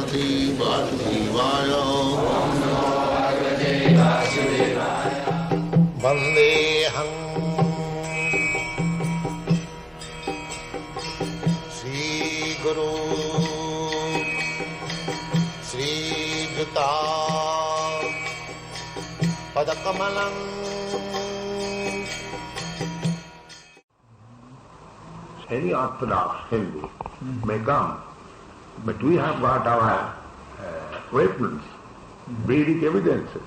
भगवते वासुदेवाय। वन्देऽहं श्रीगुरो श्रीयुता पदकमलं। Any orthodox Hindu may come, but we have got our weapons, Vedic evidences.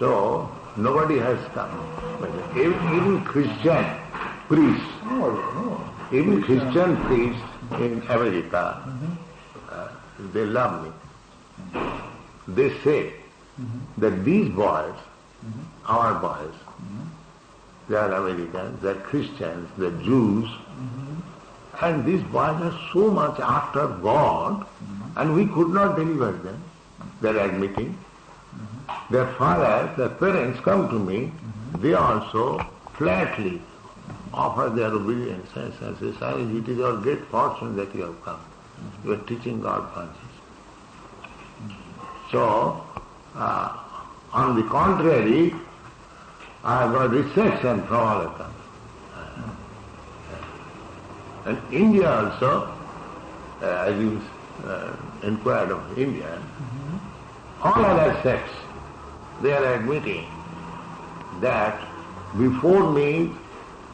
So nobody has come. Even Christian priests, even Christian priests in America, they love me. They say that these boys, our boys, they are Americans, they are Christians, they are Jews, and these boys are so much after God, and we could not deliver them. They are admitting. Their fathers, their parents come to me, they also flatly offer their obedience and say, Swamiji, it is our great fortune that you have come. You are teaching God consciousness. So, on the contrary, I have got reception from all of them. And India also, as you inquired of India, all other sects, they are admitting that before me,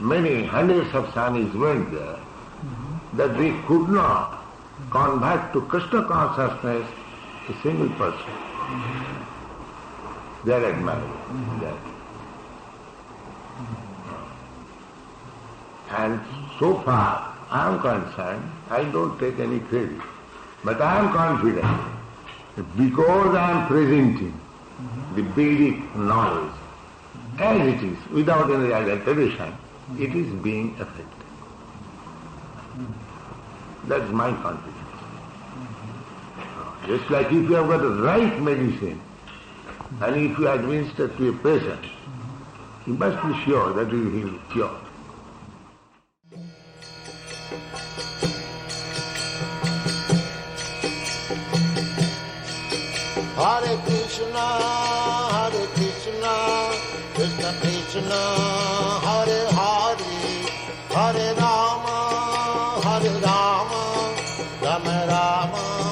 many hundreds of Swamis went there, that they could not convert to Krishna consciousness a single person. They are admiring that. And so far, I am concerned, I don't take any credit, but I am confident that because I am presenting the Vedic knowledge as it is, without any adulteration, it is being affected. That's my confidence. Just like if you have got the right medicine, and if you administer to a patient, you must be sure that you will cure. Hare Krishna, Krishna Krishna, Hare Hare, Hare Rama, Rama Rama.